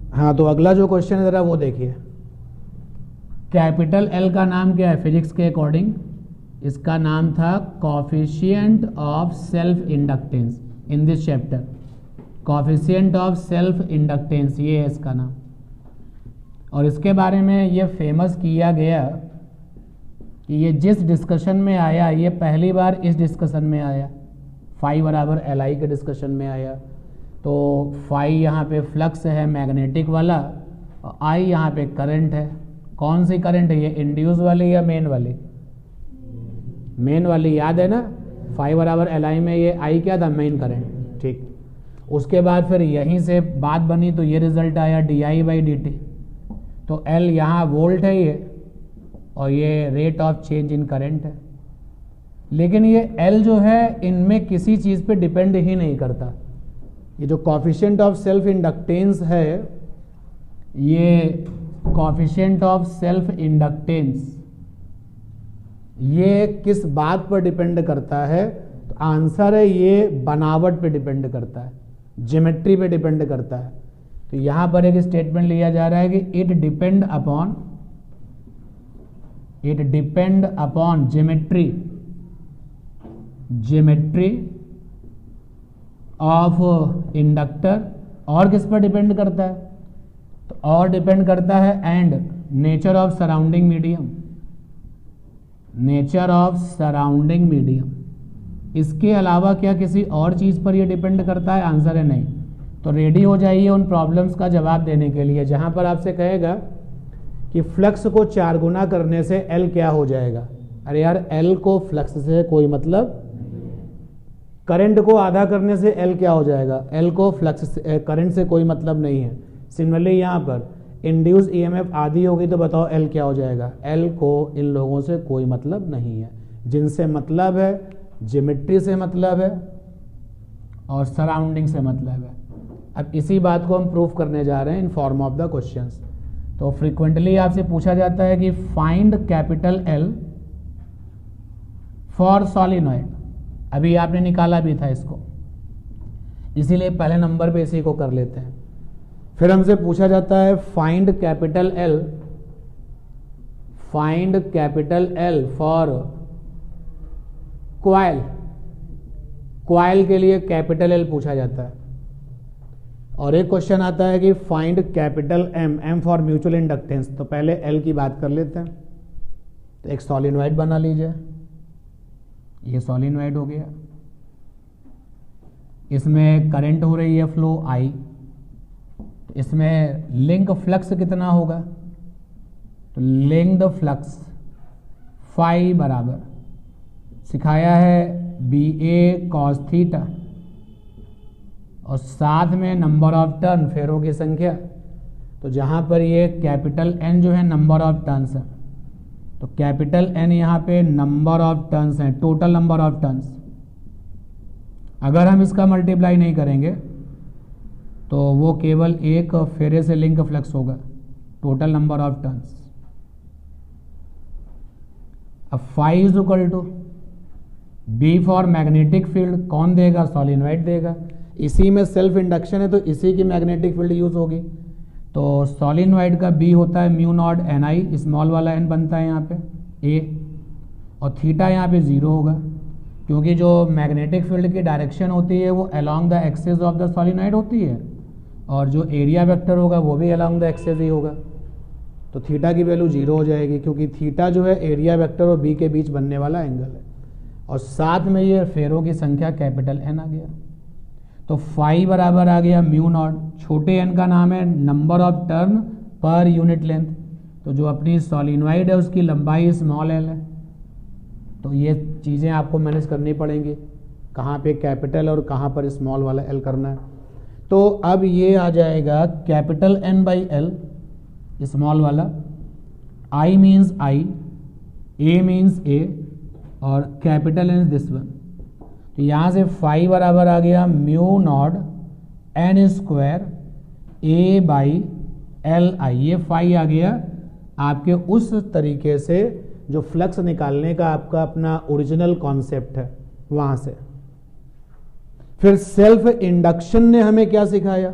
हाँ, तो अगला जो क्वेश्चन है जरा वो देखिए। कैपिटल एल का नाम क्या है फिजिक्स के अकॉर्डिंग? इसका नाम था coefficient of self inductance in this chapter. Coefficient of self inductance, ये है इसका नाम। और इसके बारे में ये फेमस किया गया कि ये जिस डिस्कशन में आया, ये पहली बार इस डिस्कशन में आया, फाई बराबर एल आई के डिस्कशन में आया। तो फाई यहाँ पे फ्लक्स है मैग्नेटिक वाला, और आई यहाँ पे करंट है। कौन सी करंट है ये, इंड्यूस वाली या मेन वाली? मेन वाली, याद है ना? फाई बराबर एल आई में ये आई क्या था, मेन करंट। ठीक, उसके बाद फिर यहीं से बात बनी तो ये रिजल्ट आया D I by D T. तो एल यहाँ वोल्ट है ये, और ये rate of change in current है। लेकिन ये एल जो है इनमें किसी चीज़ पे डिपेंड ही नहीं करता। ये जो कॉफिशिएंट ऑफ सेल्फ इंडक्टेंस है, ये कॉफिशिएंट ऑफ सेल्फ इंडक्टेंस ये किस बात पर डिपेंड करता है? तो आंसर है ये बनावट पे डिपेंड करता है, ज्योमेट्री पे डिपेंड करता है। तो यहां पर एक स्टेटमेंट लिया जा रहा है कि it depend upon geometry of inductor. और किस पर डिपेंड करता है? तो और डिपेंड करता है and nature of surrounding medium. इसके अलावा क्या किसी और चीज पर यह डिपेंड करता है? आंसर है नहीं। तो रेडी हो जाइए उन प्रॉब्लम्स का जवाब देने के लिए जहां पर आपसे कहेगा कि फ्लक्स को 4 गुना करने से एल क्या हो जाएगा। अरे यार, एल को फ्लक्स से कोई मतलब, करंट को आधा करने से एल क्या हो जाएगा? एल को फ्लक्स करंट से कोई मतलब नहीं है। सिमिलरली यहाँ पर इंड्यूस ईएमएफ आधी होगी तो बताओ एल क्या हो जाएगा? एल को इन लोगों से कोई मतलब नहीं है। जिनसे मतलब है, ज्योमेट्री से मतलब है और सराउंडिंग से मतलब है। अब इसी बात को हम प्रूफ करने जा रहे हैं in form of the questions. तो फ्रीक्वेंटली आपसे पूछा जाता है कि find capital L for solenoid. अभी आपने निकाला भी था इसको, इसीलिए पहले नंबर पे इसी को कर लेते हैं। फिर हमसे पूछा जाता है find capital L for coil. Coil के लिए कैपिटल एल पूछा जाता है। और एक क्वेश्चन आता है कि find capital M for mutual inductance. तो पहले एल की बात कर लेते हैं। तो एक सॉलिनॉइड बना लीजिए, ये सॉलिनॉइड हो गया। इसमें करंट हो रही है फ्लो आई। इसमें लिंक फ्लक्स कितना होगा? तो लिंक्ड फ्लक्स फाई बराबर सिखाया है बी ए कॉस थीटा, और साथ में नंबर ऑफ टर्न, फेरों की संख्या। तो जहां पर ये कैपिटल एन जो है नंबर ऑफ टर्न्स है, तो कैपिटल एन यहाँ पे नंबर ऑफ टर्न्स है, टोटल नंबर ऑफ टर्न्स। अगर हम इसका मल्टीप्लाई नहीं करेंगे तो वो केवल एक फेरे से लिंक फ्लक्स होगा, टोटल नंबर ऑफ टर्न्स। अब phi is equal to B for magnetic field. कौन देगा? सॉलिनॉइड देगा। इसी में सेल्फ इंडक्शन है तो इसी की मैग्नेटिक फील्ड यूज होगी। तो सॉलिनॉइड का बी होता है mu not N I, small वाला एन बनता है यहाँ पे ए, और थीटा यहाँ पे 0 होगा, क्योंकि जो मैग्नेटिक फील्ड की डायरेक्शन होती है वो along the axis of the solenoid होती है, और जो एरिया वेक्टर होगा वो भी अलोंग द एक्सिस ही होगा। तो थीटा की वैल्यू 0 हो जाएगी, क्योंकि थीटा जो है एरिया वेक्टर और बी के बीच बनने वाला एंगल है। और साथ में ये फेरों की संख्या कैपिटल एन आ गया। तो फाई बराबर आ गया म्यू नॉट, छोटे एन का नाम है number of turn per unit length. तो जो अपनी सॉलिनॉइड है उसकी लंबाई स्मॉल एल है। तो ये चीज़ें आपको मैनेज करनी पड़ेंगी, कहाँ पे कैपिटल और कहाँ पर स्मॉल वाला एल करना है। तो अब ये आ जाएगा capital N by L, small वाला, I means I, A means ए, और कैपिटल एन दिस वन। तो यहाँ से फाई बराबर आ गया mu not N square A by L I. ये फाई आ गया आपके उस तरीके से जो फ्लक्स निकालने का आपका अपना ओरिजिनल कॉन्सेप्ट है वहां से। फिर सेल्फ इंडक्शन ने हमें क्या सिखाया?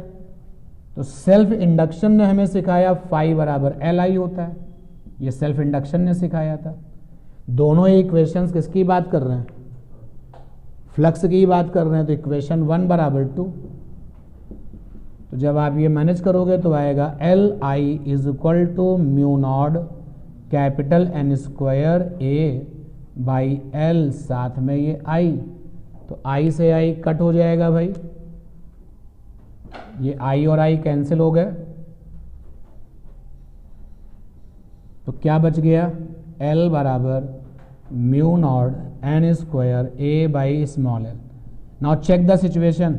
तो सेल्फ इंडक्शन ने हमें सिखाया फाई बराबर एल आई होता है, ये सेल्फ इंडक्शन ने सिखाया था। दोनों इक्वेशंस किसकी बात कर रहे हैं? फ्लक्स की बात कर रहे हैं। तो इक्वेशन 1 बराबर 2, तो जब आप ये मैनेज करोगे तो आएगा L I is equal to mu not capital N square A by L, साथ में ये आई, तो आई से आई कट हो जाएगा भाई, ये आई और आई कैंसिल हो गए, तो क्या बच गया? एल बराबर mu not N square A by small L. Now check the situation,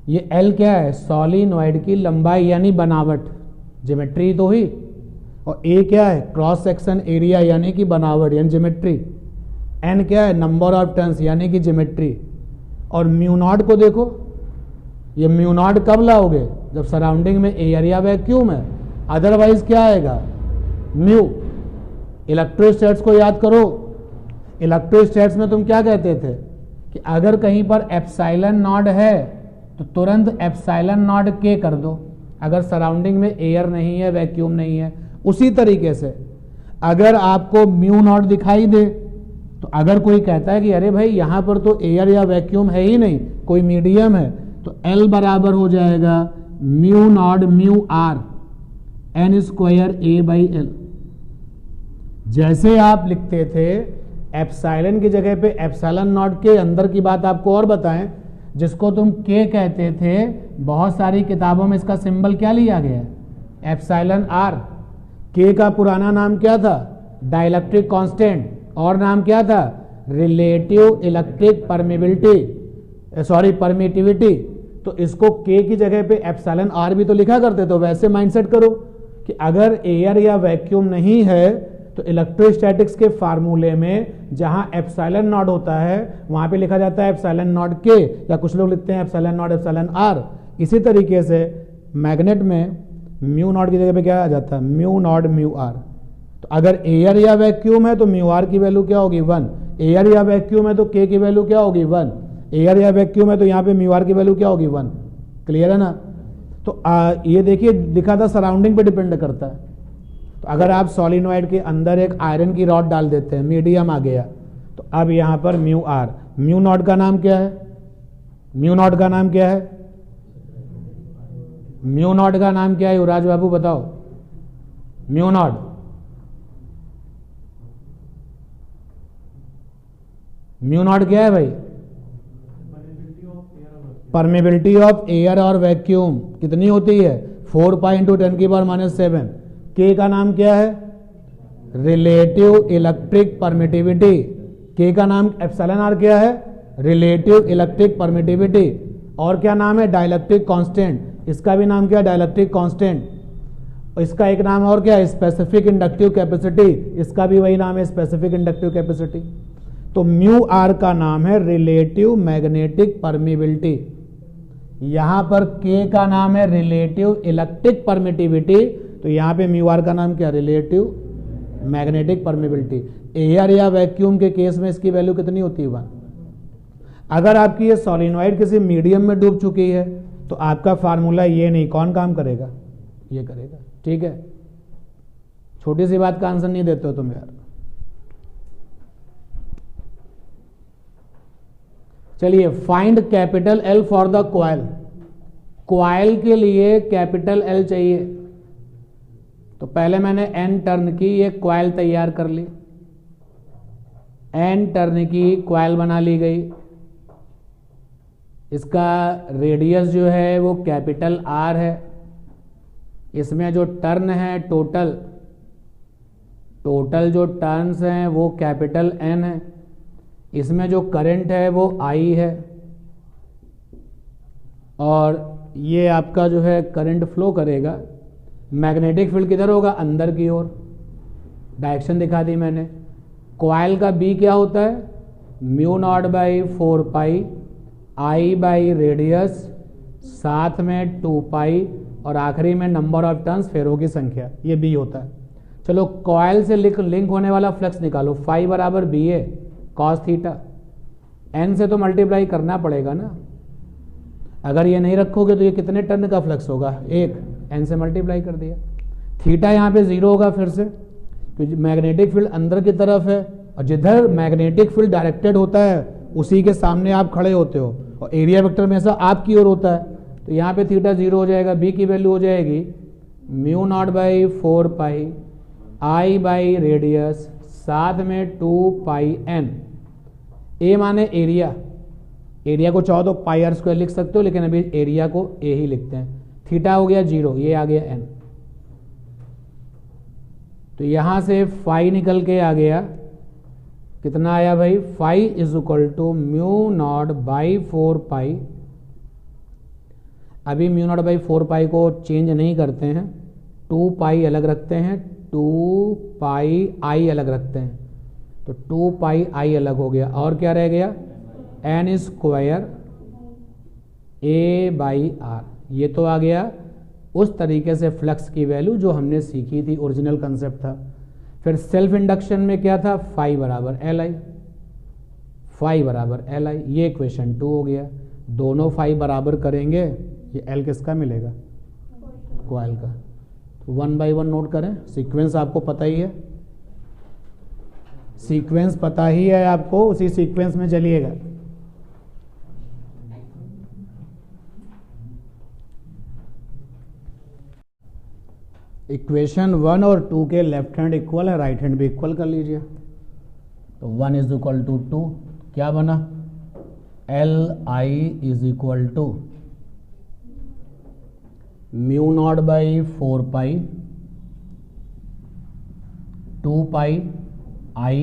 ये एल क्या है? सॉलिनॉइड की लंबाई यानी बनावट, ज्योमेट्री तो हुई, और ए क्या है? क्रॉस सेक्शन एरिया यानी कि बनावट यानी ज्योमेट्री। एन क्या है? नंबर ऑफ टर्न्स यानी कि ज्योमेट्री। और म्यू नॉट को देखो, ये म्यू नॉट कब लाओगे? जब सराउंडिंग में एरिया वैक्यूम है, अदरवाइज क्या आएगा? म्यू। इलेक्ट्रोस्टैट्स को याद करो, इलेक्ट्रोस्टैट्स में तुम क्या कहते थे कि अगर कहीं पर एप्सिलॉन नॉट है तो तुरंत एप्सिलॉन नॉट के कर दो, अगर सराउंडिंग में एयर नहीं है, वैक्यूम नहीं है। उसी तरीके से अगर आपको म्यू नॉट दिखाई दे, तो अगर कोई कहता है कि अरे भाई यहां पर तो एयर या वैक्यूम है ही नहीं, कोई मीडियम है, तो एल बराबर हो जाएगा mu not mu R N square A by L. जैसे आप लिखते थे एप्सिलॉन की जगह पे एप्सिलॉन नॉट के अंदर की बात आपको और बताएं, जिसको तुम के कहते थे, बहुत सारी किताबों में इसका सिंबल क्या लिया गया है? Epsilon R. के का पुराना नाम क्या था? डाइलेक्ट्रिक कांस्टेंट, और नाम क्या था? Relative electric permeability, sorry permittivity. तो इसको के की जगह पे एप्सिलॉन आर भी तो लिखा करते, तो वैसे माइंडसेट करो कि अगर एयर या वैक्यूम नहीं है तो इलेक्ट्रोस्टैटिक्स के फार्मूले में जहां एप्सिलॉन नॉट होता है वहां पे लिखा जाता है एप्सिलॉन नॉट के, या कुछ लोग लिखते हैं एप्सिलॉन नॉट एप्सिलॉन आर। इसी तरीके से मैग्नेट में म्यू नॉट की जगह पे क्या आ जाता है? Mu not mu R. तो अगर एयर या वैक्यूम है तो म्यू आर की वैल्यू क्या होगी? 1। एयर या वैक्यूम है तो के की वैल्यू क्या होगी? 1। एयर या वैक्यूम है तो यहाँ पे म्यू आर की वैल्यू क्या होगी? 1। क्लियर है ना? तो ये देखिए लिखा था सराउंडिंग पे डिपेंड करता है। तो अगर आप सॉलिनॉइड के अंदर एक आयरन की रॉड डाल देते हैं, मीडियम आ गया, तो अब यहाँ पर म्यू आर, म्यू नॉट का नाम क्या है? म्यू नॉट का नाम क्या है? म्यू नॉट का नाम क्या है युवराज बाबू बताओ? म्यू नॉट, म्यू नॉट क्या है भाई? परमेबिलिटी ऑफ एयर और वैक्यूम कितनी होती है? 4 पाई इंटू 10⁻⁷। के का नाम क्या है? Relative electric permittivity. के का नाम एप्सिलॉन आर क्या है? Relative electric permittivity. और क्या नाम है? Dielectric constant. इसका भी नाम क्या है? Dielectric constant. इसका एक नाम और क्या है? Specific inductive capacity. इसका भी वही नाम है, स्पेसिफिक इंडक्टिव कैपेसिटी। तो म्यू आर का नाम है रिलेटिव मैग्नेटिक परमिबिलिटी। यहां पर के का नाम है रिलेटिव इलेक्ट्रिक परमिटिविटी, तो यहां पे म्यू आर का नाम क्या? Relative magnetic permeability. एयर या वैक्यूम के केस में इसकी वैल्यू कितनी होती है? 1। अगर आपकी ये सॉलिनॉइड किसी मीडियम में डूब चुकी है तो आपका फार्मूला ये नहीं, कौन काम करेगा? ये करेगा। ठीक है, छोटी सी बात का आंसर नहीं देते हो तुम यार। चलिए, find capital L for the coil. Coil के लिए कैपिटल एल चाहिए, तो पहले मैंने एन टर्न की एक कॉइल तैयार कर ली, एन टर्न की कॉइल बना ली गई। इसका रेडियस जो है वो कैपिटल आर है। इसमें जो टर्न है टोटल जो टर्न्स हैं वो कैपिटल एन है। इसमें जो करंट है वो आई है, और ये आपका जो है करंट फ्लो करेगा। मैग्नेटिक फील्ड किधर होगा? अंदर की ओर। डायरेक्शन दिखा दी मैंने। कॉइल का बी क्या होता है? Mu not by 4 pi I by radius, साथ में 2 पाई, और आखिरी में नंबर ऑफ टर्न्स, फेरों की संख्या, ये बी होता है। चलो, कॉइल से लिंक होने वाला फ्लक्स निकालो। फाई बराबर बी ए कॉस थीटा। एन से तो मल्टीप्लाई करना पड़ेगा ना। अगर ये नहीं रखोगे तो ये कितने टर्न का फ्लक्स होगा, एक, n से मल्टीप्लाई कर दिया। थीटा यहाँ पे 0 होगा फिर से, क्योंकि मैग्नेटिक फील्ड अंदर की तरफ है और जिधर मैग्नेटिक फील्ड डायरेक्टेड होता है उसी के सामने आप खड़े होते हो, और एरिया वेक्टर में ऐसा आपकी ओर होता है, तो यहाँ पे थीटा 0 हो जाएगा। बी की वैल्यू हो जाएगी mu naught by 4 pi I by radius, साथ में 2 पाई एन। ए माने एरिया, एरिया को चाहो तो पाई आर स्क्वायर लिख सकते हो, लेकिन अभी एरिया को ए ही लिखते हैं। थीटा हो गया 0, ये आ गया एन, तो यहां से फाई निकल के आ गया, कितना आया भाई, phi is equal to mu not by 4 pi. अभी म्यू नॉट बाई 4 पाई को चेंज नहीं करते हैं, 2 पाई अलग रखते हैं, 2 पाई आई अलग रखते हैं, तो 2 पाई आई अलग हो गया, और क्या रह गया, N square A by R. ये तो आ गया उस तरीके से फ्लक्स की वैल्यू जो हमने सीखी थी, ओरिजिनल कंसेप्ट था। फिर सेल्फ इंडक्शन में क्या था, फाई बराबर एल आई, फाई बराबर एल आई, ये इक्वेशन 2 हो गया। दोनों फाई बराबर करेंगे, ये एल किसका मिलेगा, कॉइल का। तो 1 बाई 1 नोट करें, सीक्वेंस आपको पता ही है, सीक्वेंस पता ही है आपको, उसी सीक्वेंस में चलिएगा। इक्वेशन 1 और 2 के लेफ्ट हैंड इक्वल है, राइट हैंड भी इक्वल कर लीजिए। तो 1 इज इक्वल टू 2, क्या बना, L I is equal to mu not by 4 pi 2 pi I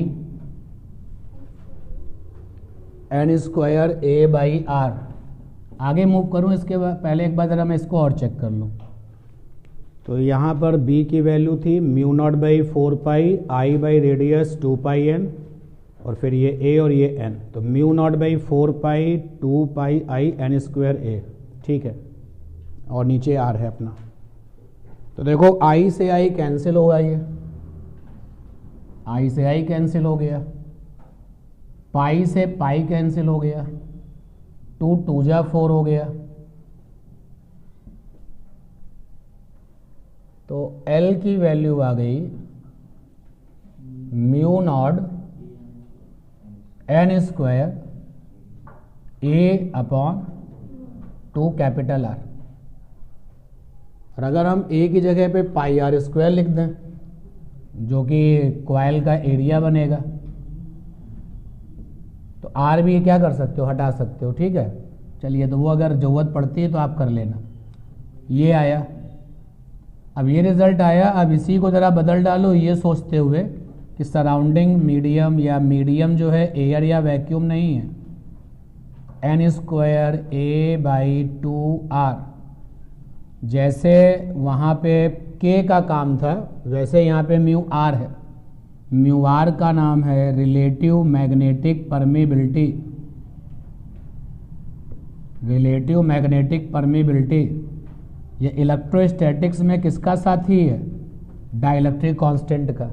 N square A by R. आगे मूव करूं इसके बाद, पहले एक बार जरा मैं इसको और चेक कर लूं। तो यहाँ पर b की वैल्यू थी mu not by 4 pi I by radius 2 pi N, और फिर ये a और ये n, तो mu not by 4 pi 2 pi I N square A, ठीक है, और नीचे r है अपना। तो देखो i से i कैंसिल होगा, ये i से i कैंसिल हो गया, पाई से पाई कैंसिल हो गया, 2 2 जा 4 हो गया, तो L की वैल्यू आ गई mu not N square A upon 2 capital R। और अगर हम A की जगह पे पाई आर स्क्वायर लिख दें, जो कि कॉइल का एरिया बनेगा, तो R भी क्या कर सकते हो, हटा सकते हो, ठीक है। चलिए, तो वो अगर ज़रूरत पड़ती है तो आप कर लेना। ये आया, अब ये रिजल्ट आया। अब इसी को ज़रा बदल डालो, ये सोचते हुए कि सराउंडिंग मीडियम या मीडियम जो है एयर या वैक्यूम नहीं है, N square A by 2 R. जैसे वहाँ पे के का काम था, वैसे यहाँ पे म्यू आर है। म्यू आर का नाम है relative magnetic permeability, relative magnetic permeability. ये इलेक्ट्रोस्टैटिक्स में किसका साथी है, डाइलेक्ट्रिक कांस्टेंट का।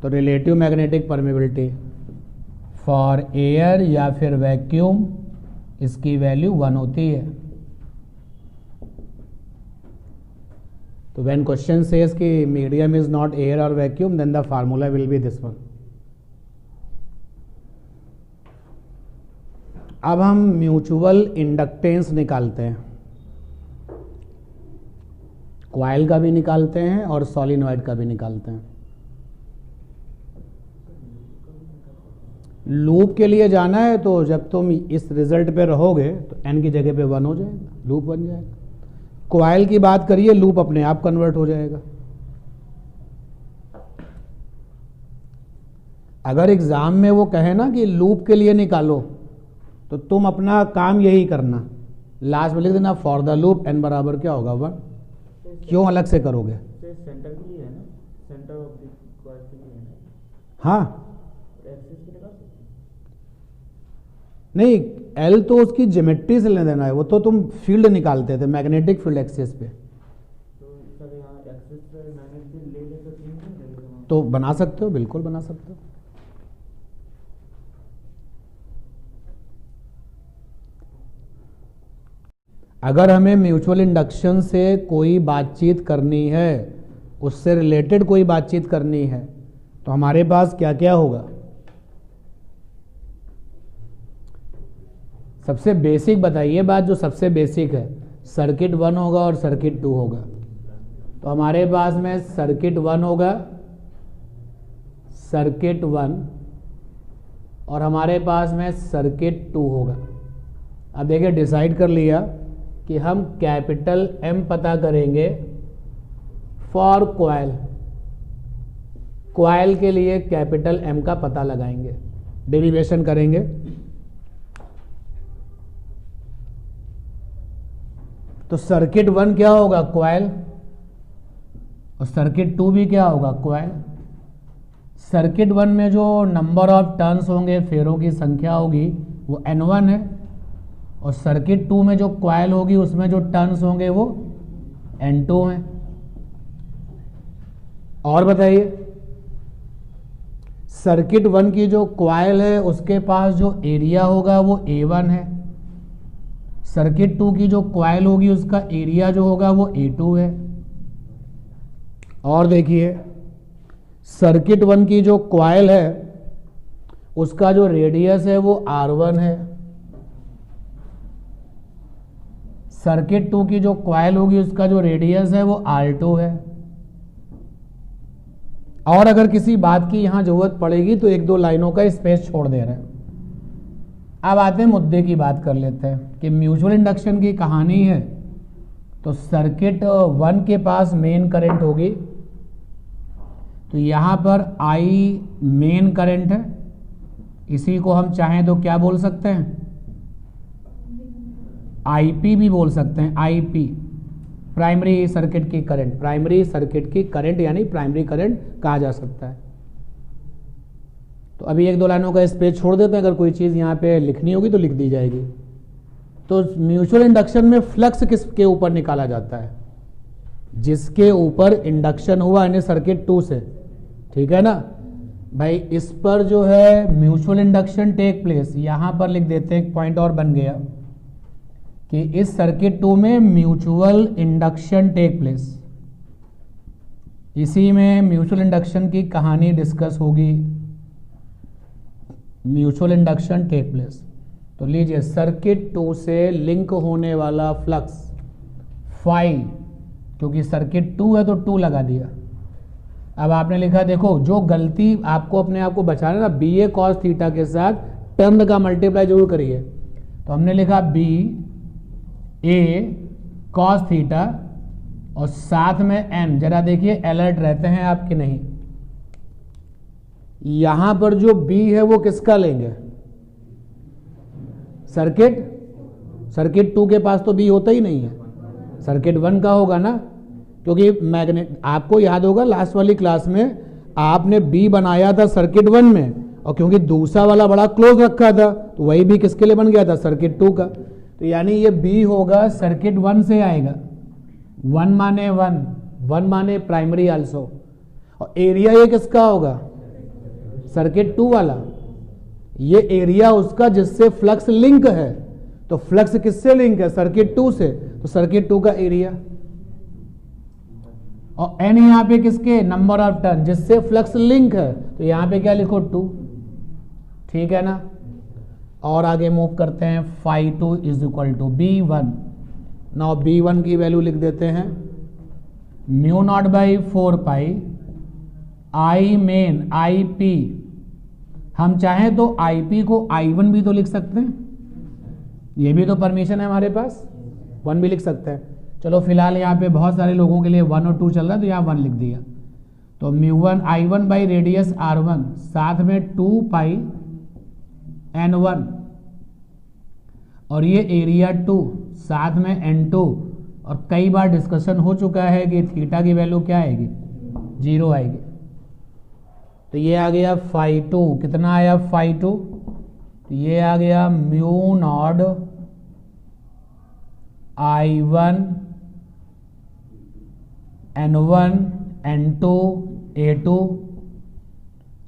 तो relative magnetic permeability for air या फिर वैक्यूम, इसकी वैल्यू 1 होती है। तो व्हेन क्वेश्चन सेज कि मीडियम इज नॉट एयर और vacuum, then the formula will be this one. अब हम म्यूचुअल इंडक्टेंस निकालते हैं, कॉइल का भी निकालते हैं और सोलिनॉइड का भी निकालते हैं। लूप के लिए जाना है तो जब तुम इस रिजल्ट पे रहोगे तो n की जगह पे 1 हो जाएगा, लूप बन जाएगा। कॉइल की बात करिए, लूप अपने आप कन्वर्ट हो जाएगा। अगर एग्जाम में वो कहे ना कि लूप के लिए निकालो, तो तुम अपना काम यही करना, लास्ट में लिख देना फॉर द लूप n बराबर क्या होगा 1। क्यों अलग से करोगे, सेंटर के लिए है ना, सेंटर ऑफ द कॉइल के लिए है ना। हाँ एक्सिस के लिए नहीं, एल तो उसकी ज्योमेट्री से लेना देना है, वो तो तुम फील्ड निकालते थे मैग्नेटिक फील्ड एक्सिस पे, तो सर यहाँ एक्सिस पे मैग्नेटिक ले सकते हैं, तो बना सकते हो, बिल्कुल बना सकते हो। अगर हमें म्यूचुअल इंडक्शन से कोई बातचीत करनी है, उससे रिलेटेड कोई बातचीत करनी है, तो हमारे पास क्या क्या होगा? सबसे बेसिक बताइए बात, जो सबसे बेसिक है, सर्किट 1 होगा और सर्किट 2 होगा। तो हमारे पास में सर्किट 1 होगा, सर्किट 1, और हमारे पास में सर्किट 2 होगा। अब देखिए डिसाइड कर लिया कि हम कैपिटल M पता करेंगे फॉर कॉइल। कॉइल के लिए कैपिटल M का पता लगाएंगे, डेरिवेशन करेंगे। तो सर्किट 1 क्या होगा? कॉइल। और सर्किट 2 भी क्या होगा? कॉइल। सर्किट 1 में जो नंबर ऑफ टर्न्स होंगे, फेरों की संख्या होगी, वो N1 है, और सर्किट 2 में जो कॉइल होगी उसमें जो टर्न्स होंगे वो N2 हैं। और बताइए, सर्किट 1 की जो कॉइल है उसके पास जो एरिया होगा वो A1 है। सर्किट 2 की जो कॉइल होगी उसका एरिया जो होगा वो A2 है। और देखिए, सर्किट 1 की जो कॉइल है उसका जो रेडियस है वो R1 है। सर्किट 2 की जो कॉइल होगी उसका जो रेडियस है वो R2 है। और अगर किसी बात की यहां जरूरत पड़ेगी तो 1-2 लाइनों का स्पेस छोड़ दे रहे हैं। अब आते हैं मुद्दे की बात कर लेते हैं कि म्यूचुअल इंडक्शन की कहानी है। तो सर्किट 1 के पास मेन करंट होगी, तो यहां पर I मेन करंट है। इसी को हम चाहें तो क्या बोल सकते हैं? IP भी बोल सकते हैं। IP प्राइमरी सर्किट की करंट, प्राइमरी सर्किट की करंट यानी प्राइमरी करंट कहा जा सकता है। तो अभी 1-2 लाइनों का स्पेस छोड़ देते हैं, अगर कोई चीज़ यहाँ पे लिखनी होगी तो लिख दी जाएगी। तो म्यूचुअल इंडक्शन में फ्लक्स किसके ऊपर निकाला जाता है? जिसके ऊपर इंडक्शन हुआ यानी सर्किट 2 से, ठीक है ना भाई। इस पर जो है म्यूचुअल इंडक्शन टेक प्लेस, यहां पर लिख देते हैं, एक पॉइंट और बन गया कि इस सर्किट 2 में म्यूचुअल इंडक्शन टेक प्लेस। इसी में म्यूचुअल इंडक्शन की कहानी डिस्कस होगी। Mutual induction take place. तो लीजिए, सर्किट 2 से लिंक होने वाला फ्लक्स फाई, क्योंकि सर्किट 2 है तो 2 लगा दिया। अब आपने लिखा, देखो जो गलती आपको अपने आप को बचाना ना, BA cos थीटा के साथ टर्म का मल्टीप्लाई जरूर करिए। तो हमने लिखा BA cos थीटा और साथ में n। जरा देखिए अलर्ट रहते हैं आप कि नहीं। यहां पर जो B है वो किसका लेंगे? सर्किट 2 के पास तो B होता ही नहीं है, सर्किट 1 का होगा ना, क्योंकि मैग्नेट, आपको याद होगा लास्ट वाली क्लास में आपने B बनाया था सर्किट 1 में, और क्योंकि दूसरा वाला बड़ा क्लोज रखा था तो वही B किसके लिए बन गया था? सर्किट 2 का। तो यानी ये B होगा सर्किट 1 से आएगा। 1 माने 1 माने प्राइमरी आल्सो, और एरिया ये किसका होगा? सर्किट 2 वाला। ये एरिया उसका जिससे फ्लक्स लिंक है। तो फ्लक्स किससे लिंक है? सर्किट 2 से, तो सर्किट 2 का एरिया। और n यहां पे किसके? नंबर ऑफ टर्न, जिससे फ्लक्स लिंक है, तो यहां पे क्या लिखो? 2, ठीक है ना। और आगे मूव करते हैं, phi 2 is equal to B1। Now B1 की वैल्यू लिख देते हैं mu not by 4 pi I main IP। हम चाहें तो IP को I1 भी तो लिख सकते हैं, ये भी तो परमिशन है हमारे पास, 1 भी लिख सकते हैं। चलो फिलहाल यहाँ पे बहुत सारे लोगों के लिए 1 और 2 चल रहा है तो यहाँ 1 लिख दिया। तो म्यू1 I1 बाई रेडियस R1, साथ में 2 पाई N1, और ये एरिया 2, साथ में N2। और कई बार डिस्कशन हो चुका है कि थीटा की वैल्यू क्या आएगी? 0 आएगी। तो ये आ गया फाई 2। कितना आया फाई 2? तो ये आ गया mu not I1 N1 N2 A2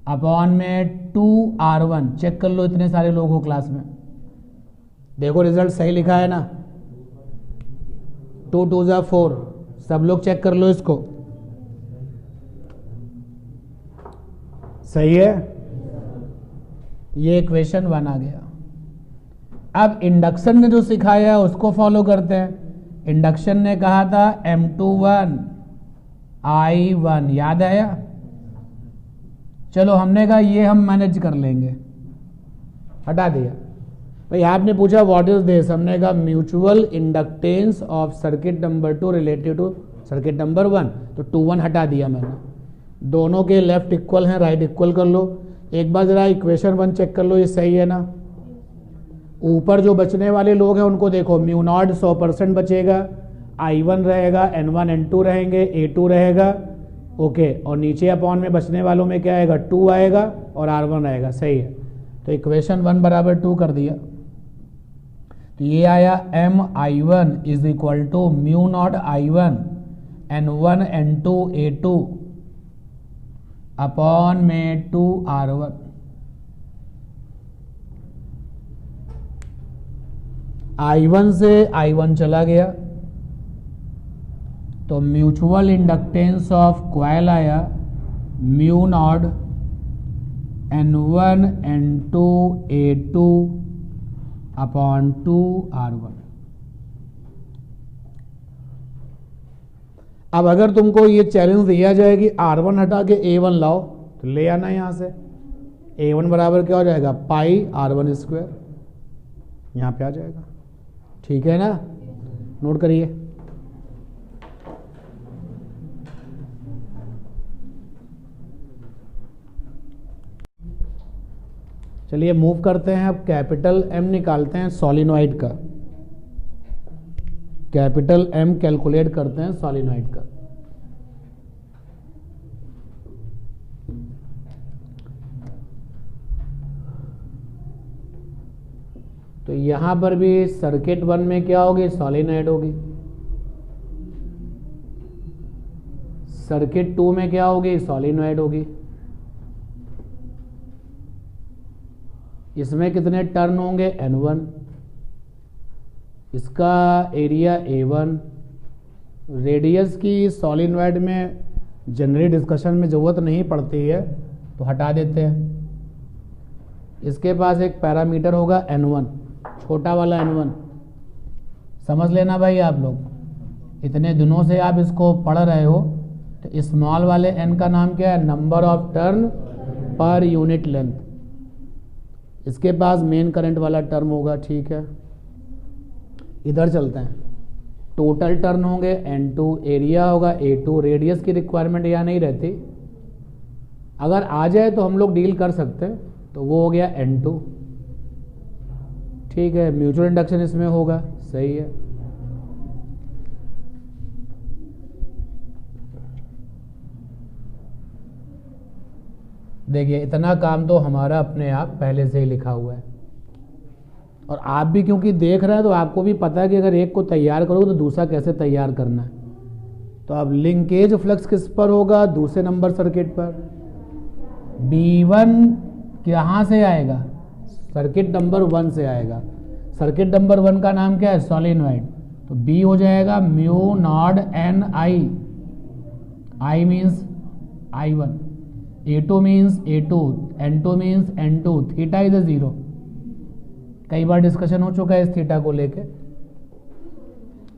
upon में 2 R1। चेक कर लो, इतने सारे लोग हो क्लास में, देखो रिजल्ट सही लिखा है ना। 2 2 जा 4, सब लोग चेक कर लो इसको, सही है। ये इक्वेशन 1 आ गया। अब इंडक्शन ने जो सिखाया है उसको फॉलो करते हैं। इंडक्शन ने कहा था M21 I1, याद आया? चलो हमने कहा ये हम मैनेज कर लेंगे, हटा दिया। भाई आपने पूछा व्हाट इज दिस, हमने कहा mutual inductance of circuit number 2 relative to circuit number 1, तो 2 1 हटा दिया मैंने। दोनों के लेफ्ट इक्वल हैं, राइट इक्वल कर लो। एक बार जरा इक्वेशन 1 चेक कर लो, ये सही है ना? ऊपर जो बचने वाले लोग हैं उनको देखो, म्यू नॉट 100% बचेगा, I1 रहेगा, N1 N2 रहेंगे, A2 रहेगा, ओके। और नीचे अपॉन में बचने वालों में क्या आएगा? 2 आएगा और R1 आएगा, सही है। तो इक्वेशन 1 बराबर 2 कर दिया। तो ये आया MI1 is equal to mu not I1 N1 N2 A2 upon में 2 R1। I1 से I1 चला गया तो म्यूचुअल इंडक्टेंस ऑफ कॉइल आया mu not N1 N2 A2 upon 2 R1। अब अगर तुमको ये चैलेंज दिया जाए कि R1 हटा के A1 लाओ, तो ले आना यहां से। A1 बराबर क्या हो जाएगा? पाई R1 स्क्वायर, यहां पे आ जाएगा, ठीक है ना? नोट करिए। चलिए मूव करते हैं, अब कैपिटल M निकालते हैं सॉलिनॉइड का। कैपिटल M कैलकुलेट करते हैं सॉलिनॉइड का। तो यहां पर भी सर्किट 1 में क्या होगी? सॉलिनॉइड होगी। सर्किट 2 में क्या होगी? सॉलिनॉइड होगी। इसमें कितने टर्न होंगे? N1। इसका एरिया A1। रेडियस की सॉलिनॉइड में जनरली डिस्कशन में ज़रूरत नहीं पड़ती है तो हटा देते हैं। इसके पास एक पैरामीटर होगा N1, छोटा वाला N1, समझ लेना भाई आप लोग। इतने दिनों से आप इसको पढ़ रहे हो, तो स्मॉल वाले n का नाम क्या है? Number of turn per unit length. इसके पास मेन करंट वाला टर्म होगा, ठीक है। इधर चलते हैं, टोटल टर्न होंगे N2, एरिया होगा A2। रेडियस की रिक्वायरमेंट यहाँ नहीं रहती, अगर आ जाए तो हम लोग डील कर सकते हैं। तो वो हो गया N2, ठीक है। म्यूचुअल इंडक्शन इसमें होगा, सही है। देखिए इतना काम तो हमारा अपने आप पहले से ही लिखा हुआ है, और आप भी क्योंकि देख रहे हैं तो आपको भी पता है कि अगर एक को तैयार करोगे तो दूसरा कैसे तैयार करना है। तो अब लिंकेज फ्लक्स किस पर होगा? दूसरे नंबर सर्किट पर। B1 कहाँ से आएगा? सर्किट नंबर 1 से आएगा। सर्किट नंबर 1 का नाम क्या है? सॉलिनॉइड। तो B हो जाएगा mu not NI, I means I1, A2 means A2, N2 means N2, theta is 0। कई बार डिस्कशन हो चुका है इस थीटा को लेके।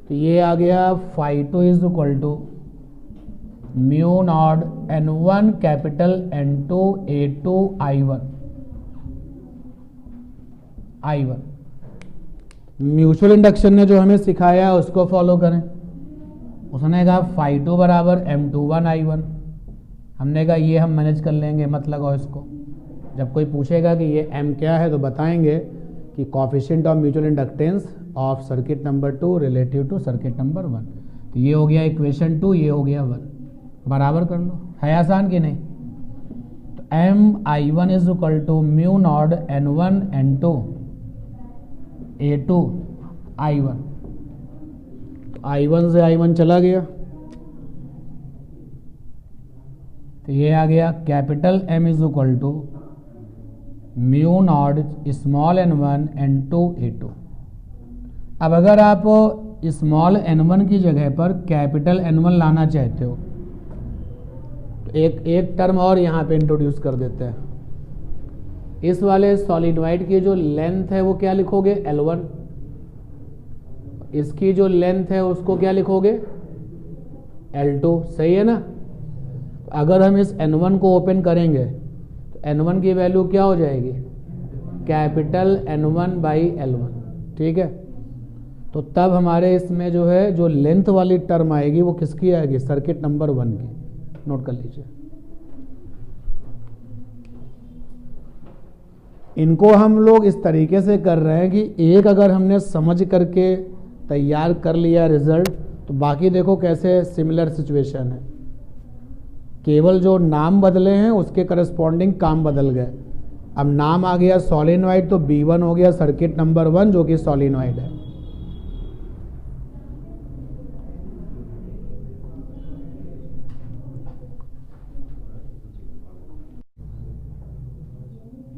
तो ये आ गया φ2 is equal to mu not N1 capital N2 A2 I1। Mutual induction ने जो हमें सिखाया है उसको फॉलो करें। उसने कहा φ2 बराबर M21 I1। हमने कहा ये हम मैनेज कर लेंगे, मत लगाओ इसको। जब कोई पूछेगा कि ये M क्या है तो बताएंगे कि coefficient of mutual inductance of circuit number 2 relative to circuit number 1। तो ये हो गया इक्वेशन 2, ये हो गया 1। बराबर कर लो, है आसान कि नहीं? तो MI1 is equal to mu not N1 N2 A2 I1। तो I1 से I1 चला गया, तो ये आ गया capital M is equal to mu not small n1 n2 a2। अब अगर आप स्मॉल n1 की जगह पर कैपिटल N1 लाना चाहते हो तो एक टर्म और यहाँ पे इंट्रोड्यूस कर देते हैं। इस वाले सॉलिनॉइड की जो लेंथ है वो क्या लिखोगे L1, इसकी जो लेंथ है उसको क्या लिखोगे L2, सही है ना। अगर हम इस N1 को ओपन करेंगे तो N1 की वैल्यू क्या हो जाएगी कैपिटल N1 बाई L1, ठीक है। तो तब हमारे इसमें जो है जो लेंथ वाली टर्म आएगी वो किसकी आएगी सर्किट नंबर 1 की, नोट कर लीजिए। इनको हम लोग इस तरीके से कर रहे हैं कि एक अगर हमने समझ करके तैयार कर लिया रिजल्ट तो बाकी देखो कैसे सिमिलर सिचुएशन है, केवल जो नाम बदले हैं उसके करस्पॉन्डिंग काम बदल गए। अब नाम आ गया सॉलिनॉइड तो B1 हो गया सर्किट नंबर 1 जो कि सॉलिनॉइड है।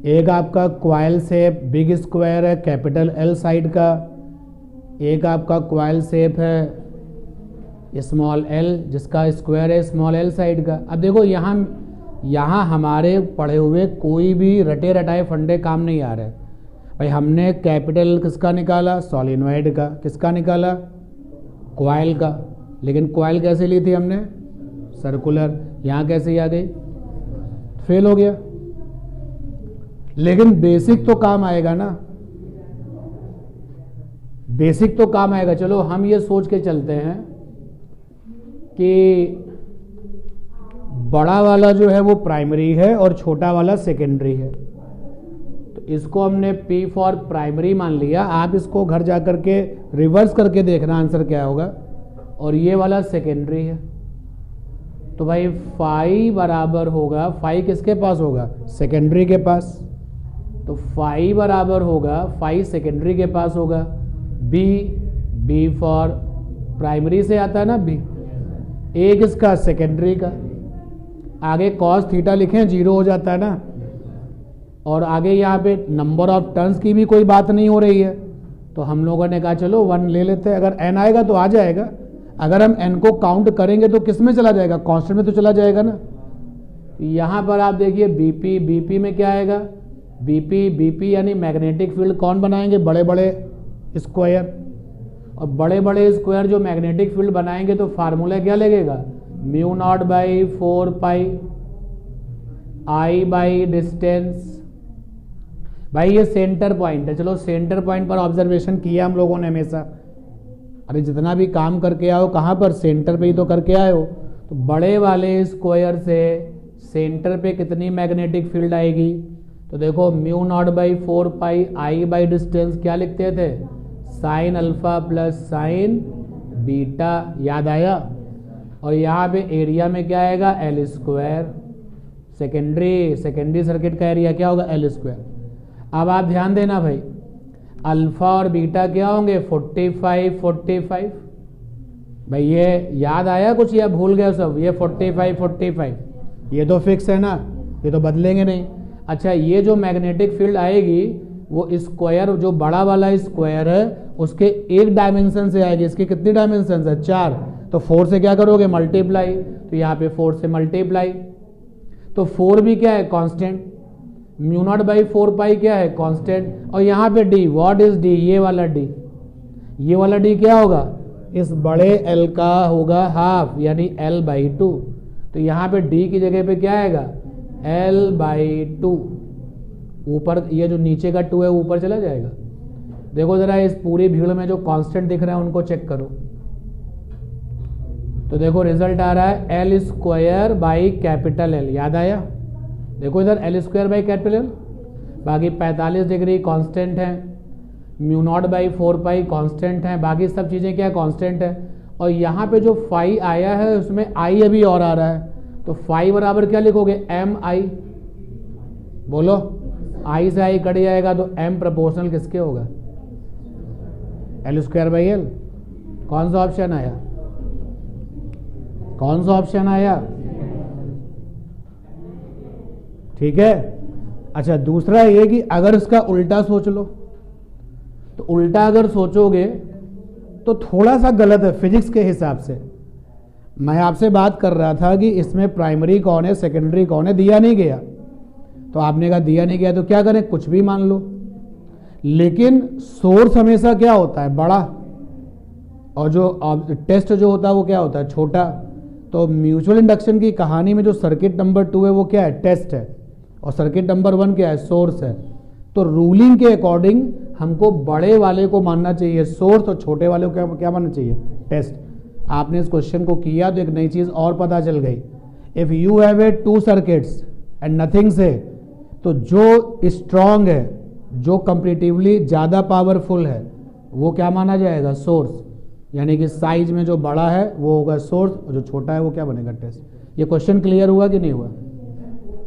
एक आपका क्वाइल शेप बिग स्क्वायर है कैपिटल L साइड का, एक आपका क्वाइल शेप है स्मॉल l जिसका स्क्वायर है स्मॉल l साइड का। अब देखो यहाँ हमारे पढ़े हुए कोई भी रटे रटाए फंडे काम नहीं आ रहे भाई। हमने कैपिटल किसका निकाला सॉलिनॉइड का, किसका निकाला क्वाइल का, लेकिन क्वाइल कैसे ली थी हमने सर्कुलर, यहाँ कैसे आ गई फेल हो गया। लेकिन बेसिक तो काम आएगा ना, बेसिक तो काम आएगा। चलो हम ये सोच के चलते हैं कि बड़ा वाला जो है वो प्राइमरी है और छोटा वाला सेकेंडरी है, तो इसको हमने P फॉर प्राइमरी मान लिया। आप इसको घर जा कर के रिवर्स करके देखना आंसर क्या होगा, और ये वाला सेकेंडरी है। तो भाई फाई बराबर होगा, फाई किसके पास होगा सेकेंडरी के पास, तो फाई बराबर होगा फाई सेकेंडरी के पास होगा। बी फॉर प्राइमरी से आता है ना बी, ए किसका सेकेंडरी का। आगे कॉस थीटा लिखें 0 हो जाता है ना, और आगे यहाँ पे नंबर ऑफ टर्न्स की भी कोई बात नहीं हो रही है, तो हम लोगों ने कहा चलो 1 ले लेते हैं। अगर n आएगा तो आ जाएगा, अगर हम n को काउंट करेंगे तो किस में चला जाएगा कांस्टेंट में तो चला जाएगा ना। यहाँ पर आप देखिए बीपी में क्या आएगा बीपी यानी मैग्नेटिक फील्ड कौन बनाएंगे बड़े बड़े स्क्वायर, और बड़े बड़े स्क्वायर जो मैग्नेटिक फील्ड बनाएंगे तो फार्मूला क्या लगेगा mu naught by 4 pi I by distance. भाई ये सेंटर पॉइंट है, चलो सेंटर पॉइंट पर ऑब्जर्वेशन किया हम लोगों ने हमेशा। अरे जितना भी काम करके आओ कहाँ पर सेंटर पे ही तो करके आए हो, तो बड़े वाले स्क्वायर से सेंटर पे कितनी मैग्नेटिक फील्ड आएगी, तो देखो mu naught by 4 pi I by distance क्या लिखते थे sine alpha plus sign beta, याद आया। और यहाँ पे एरिया में क्या आएगा एल स्क्वायर, सेकेंडरी सर्किट का एरिया क्या होगा एल स्क्वायर। अब आप ध्यान देना भाई अल्फा और बीटा क्या होंगे 45 भाई, ये याद आया कुछ या भूल गया सब, ये 45 ये तो फिक्स है ना, ये तो बदलेंगे नहीं। अच्छा ये जो मैग्नेटिक फील्ड आएगी वो स्क्वायर जो बड़ा वाला स्क्वायर है उसके एक डायमेंशन से आएगी, इसके कितनी डायमेंशन है 4, तो 4 से क्या करोगे मल्टीप्लाई, तो यहाँ पे 4 से मल्टीप्लाई, तो 4 भी क्या है कांस्टेंट, म्यू नॉट बाई 4 पाई क्या है कांस्टेंट, और यहाँ पे डी व्हाट इज डी, ये वाला डी क्या होगा इस बड़े एल का होगा हाफ यानी एल बाई 2, तो यहाँ पे डी की जगह पे क्या आएगा एल बाई 2, ऊपर ये जो नीचे का 2 है ऊपर चला जाएगा। देखो जरा इस पूरी भीड़ में जो कांस्टेंट दिख रहे हैं उनको चेक करो, तो देखो रिजल्ट आ रहा है L square by capital L, याद आया। देखो इधर L square by capital L, बाकी 45 डिग्री कांस्टेंट है, mu not by 4 pi constant है, बाकी सब चीज़ें क्या कांस्टेंट है। और यहाँ पे जो फाई आया है उसमें आई अभी और आ रहा है, तो फाई बराबर क्या लिखोगे एम आई, बोलो आई से आई कट जाएगा तो एम प्रोपोर्शनल किसके होगा एल स्क्वायर बाई एल। कौन सा ऑप्शन आया, कौन सा ऑप्शन आया, ठीक है। अच्छा दूसरा ये कि अगर इसका उल्टा सोच लो, तो उल्टा अगर सोचोगे तो थोड़ा सा गलत है फिजिक्स के हिसाब से। मैं आपसे बात कर रहा था कि इसमें प्राइमरी कौन है सेकेंडरी कौन है, दिया नहीं गया, तो आपने कहा दिया नहीं गया तो क्या करें, कुछ भी मान लो। लेकिन सोर्स हमेशा क्या होता है, बड़ा, और जो टेस्ट जो होता है वो क्या होता है, छोटा। तो म्यूचुअल इंडक्शन की कहानी में जो सर्किट नंबर 2 है वो क्या है, टेस्ट है, और सर्किट नंबर 1 क्या है, सोर्स है। तो रूलिंग के अकॉर्डिंग हमको बड़े वाले को मानना चाहिए सोर्स और छोटे वाले को क्या मानना चाहिए, टेस्ट। आपने इस क्वेश्चन को किया तो एक नई चीज और पता चल गई। If you have a 2 circuits and nothing से, तो जो स्ट्रांग है, जो कंपेरेटिवली ज्यादा पावरफुल है, वो क्या माना जाएगा, सोर्स। यानी कि साइज में जो बड़ा है वो होगा सोर्स, और जो छोटा है वो क्या बनेगा, टेस्ट। ये क्वेश्चन क्लियर हुआ कि नहीं हुआ।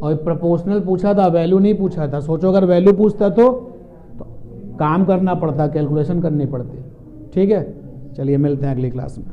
और प्रोपोर्शनल पूछा था, वैल्यू नहीं पूछा था। सोचो अगर वैल्यू पूछता तो काम करना पड़ता, कैलकुलेशन करनी पड़ती। ठीक है, चलिए मिलते हैं अगली क्लास में।